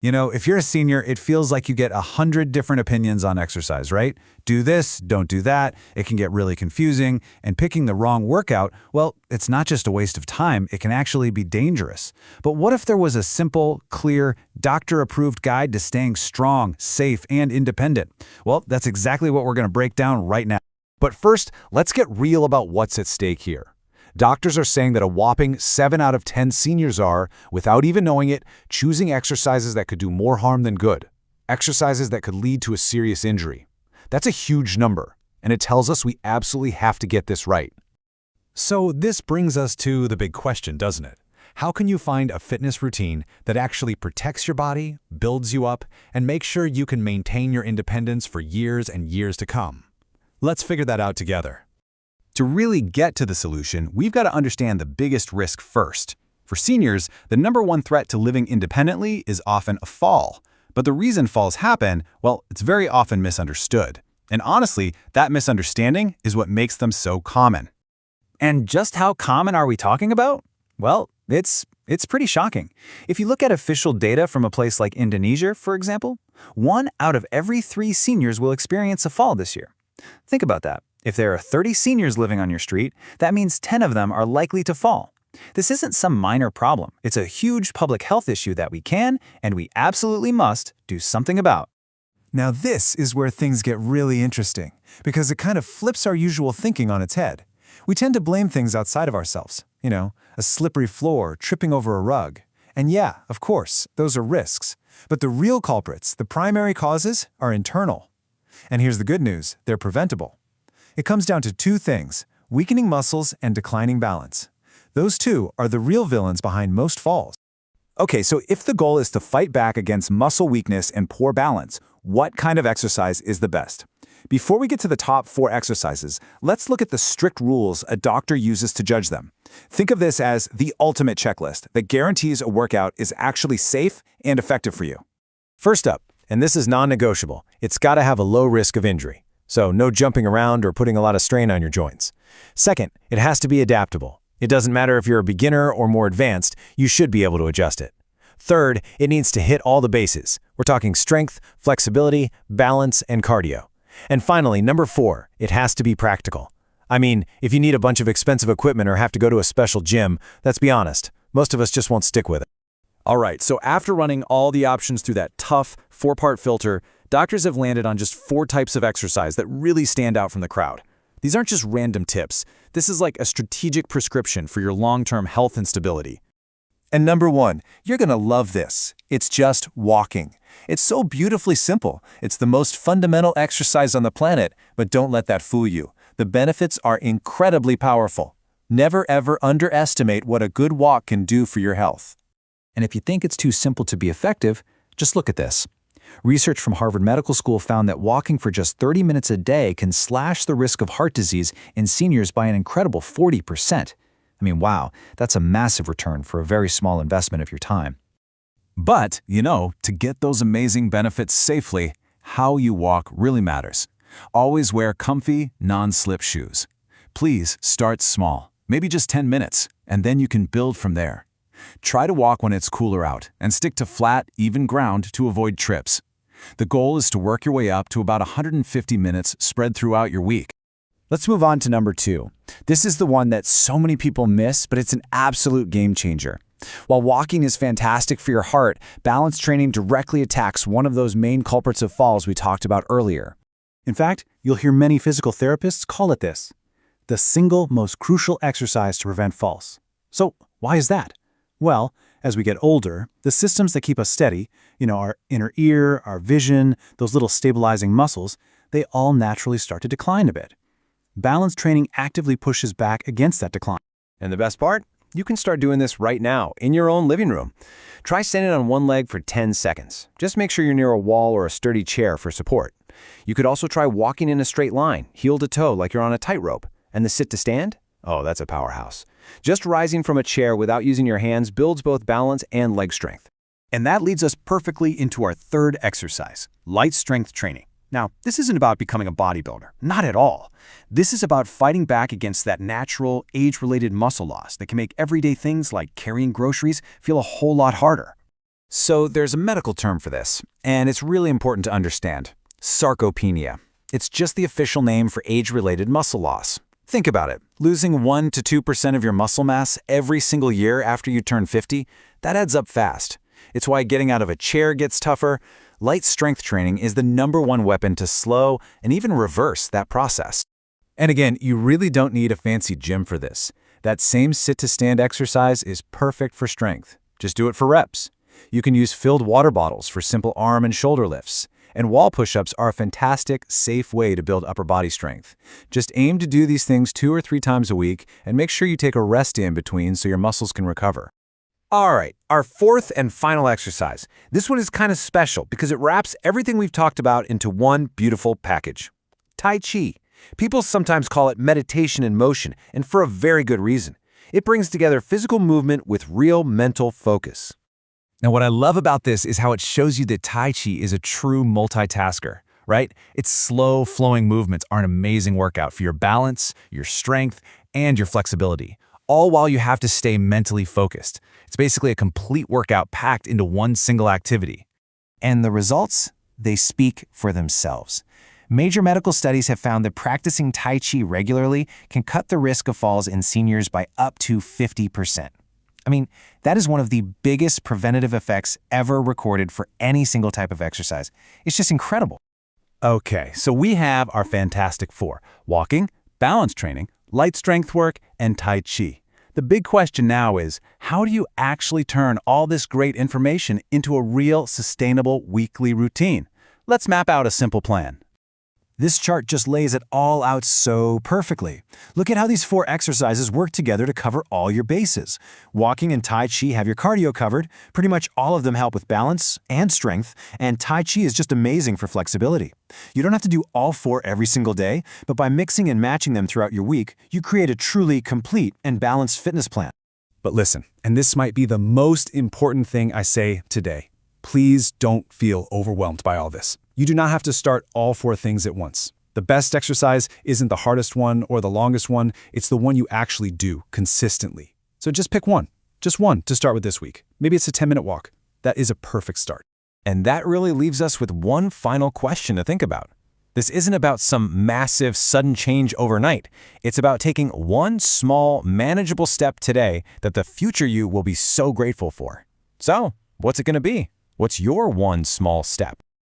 You know, if you're a senior, it feels like you get 100 different opinions on exercise, right? Do this, don't do that. It can get really confusing, and picking the wrong workout, well, it's not just a waste of time, it can actually be dangerous. But what if there was a simple, clear, doctor-approved guide to staying strong, safe, and independent? Well, that's exactly what we're going to break down right now. But first, let's get real about what's at stake here. Doctors are saying that a whopping 7 out of 10 seniors are, without even knowing it, choosing exercises that could do more harm than good. Exercises that could lead to a serious injury. That's a huge number, and it tells us we absolutely have to get this right. So this brings us to the big question, doesn't it? How can you find a fitness routine that actually protects your body, builds you up, and makes sure you can maintain your independence for years and years to come? Let's figure that out together. To really get to the solution, we've got to understand the biggest risk first. For seniors, the #1 threat to living independently is often a fall. But the reason falls happen, well, it's very often misunderstood. And honestly, that misunderstanding is what makes them so common. And just how common are we talking about? Well, it's pretty shocking. If you look at official data from a place like Indonesia, for example, 1 out of every 3 seniors will experience a fall this year. Think about that. If there are 30 seniors living on your street, that means 10 of them are likely to fall. This isn't some minor problem. It's a huge public health issue that we can, and we absolutely must, do something about. Now this is where things get really interesting, because it kind of flips our usual thinking on its head. We tend to blame things outside of ourselves. You know, a slippery floor, tripping over a rug. And yeah, of course, those are risks. But the real culprits, the primary causes, are internal. And here's the good news, they're preventable. It comes down to 2 things, weakening muscles and declining balance. Those 2 are the real villains behind most falls. Okay, so if the goal is to fight back against muscle weakness and poor balance, what kind of exercise is the best? Before we get to the top 4 exercises, let's look at the strict rules a doctor uses to judge them. Think of this as the ultimate checklist that guarantees a workout is actually safe and effective for you. First up, and this is non-negotiable, it's got to have a low risk of injury. So no jumping around or putting a lot of strain on your joints. Second, it has to be adaptable. It doesn't matter if you're a beginner or more advanced, you should be able to adjust it. Third, it needs to hit all the bases. We're talking strength, flexibility, balance, and cardio. And finally, number 4, it has to be practical. I mean, if you need a bunch of expensive equipment or have to go to a special gym, let's be honest, most of us just won't stick with it. All right, so after running all the options through that tough 4-part filter, doctors have landed on just 4 types of exercise that really stand out from the crowd. These aren't just random tips. This is like a strategic prescription for your long-term health and stability. And number 1, you're going to love this. It's just walking. It's so beautifully simple. It's the most fundamental exercise on the planet, but don't let that fool you. The benefits are incredibly powerful. Never ever underestimate what a good walk can do for your health. And if you think it's too simple to be effective, just look at this. Research from Harvard Medical School found that walking for just 30 minutes a day can slash the risk of heart disease in seniors by an incredible 40%. I mean, wow, that's a massive return for a very small investment of your time. But, you know, to get those amazing benefits safely, how you walk really matters. Always wear comfy, non-slip shoes. Please start small, maybe just 10 minutes, and then you can build from there. Try to walk when it's cooler out and stick to flat, even ground to avoid trips. The goal is to work your way up to about 150 minutes spread throughout your week. Let's move on to number 2. This is the one that so many people miss, but it's an absolute game changer. While walking is fantastic for your heart, balance training directly attacks one of those main culprits of falls we talked about earlier. In fact, you'll hear many physical therapists call it this, the single most crucial exercise to prevent falls. So why is that? Well, as we get older, the systems that keep us steady, our inner ear, our vision, those little stabilizing muscles, they all naturally start to decline a bit. Balance training actively pushes back against that decline. And the best part? You can start doing this right now, in your own living room. Try standing on one leg for 10 seconds. Just make sure you're near a wall or a sturdy chair for support. You could also try walking in a straight line, heel to toe like you're on a tightrope. And the sit to stand? Oh, that's a powerhouse. Just rising from a chair without using your hands builds both balance and leg strength. And that leads us perfectly into our 3rd exercise, light strength training. Now, this isn't about becoming a bodybuilder, not at all. This is about fighting back against that natural, age-related muscle loss that can make everyday things like carrying groceries feel a whole lot harder. So there's a medical term for this, and it's really important to understand. Sarcopenia. It's just the official name for age-related muscle loss. Think about it. Losing 1 to 2% of your muscle mass every single year after you turn 50, that adds up fast. It's why getting out of a chair gets tougher. Light strength training is the #1 weapon to slow and even reverse that process. And again, you really don't need a fancy gym for this. That same sit-to-stand exercise is perfect for strength. Just do it for reps. You can use filled water bottles for simple arm and shoulder lifts. And wall push-ups are a fantastic, safe way to build upper body strength. Just aim to do these things 2 or 3 times a week and make sure you take a rest in between so your muscles can recover. All right, our fourth and final exercise. This one is kind of special because it wraps everything we've talked about into one beautiful package. Tai Chi. People sometimes call it meditation in motion, and for a very good reason. It brings together physical movement with real mental focus. Now, what I love about this is how it shows you that Tai Chi is a true multitasker, right? Its slow, flowing movements are an amazing workout for your balance, your strength, and your flexibility, all while you have to stay mentally focused. It's basically a complete workout packed into one single activity. And the results? They speak for themselves. Major medical studies have found that practicing Tai Chi regularly can cut the risk of falls in seniors by up to 50%. I mean, that is one of the biggest preventative effects ever recorded for any single type of exercise. It's just incredible. Okay, so we have our Fantastic Four: walking, balance training, light strength work, and Tai Chi. The big question now is, how do you actually turn all this great information into a real, sustainable weekly routine? Let's map out a simple plan. This chart just lays it all out so perfectly. Look at how these 4 exercises work together to cover all your bases. Walking and Tai Chi have your cardio covered. Pretty much all of them help with balance and strength, and Tai Chi is just amazing for flexibility. You don't have to do all 4 every single day, but by mixing and matching them throughout your week, you create a truly complete and balanced fitness plan. But listen, and this might be the most important thing I say today. Please don't feel overwhelmed by all this. You do not have to start all 4 things at once. The best exercise isn't the hardest one or the longest one, it's the one you actually do consistently. So just pick one. Just one to start with this week. Maybe it's a 10-minute walk. That is a perfect start. And that really leaves us with one final question to think about. This isn't about some massive, sudden change overnight. It's about taking one small, manageable step today that the future you will be so grateful for. So, what's it going to be? What's your one small step?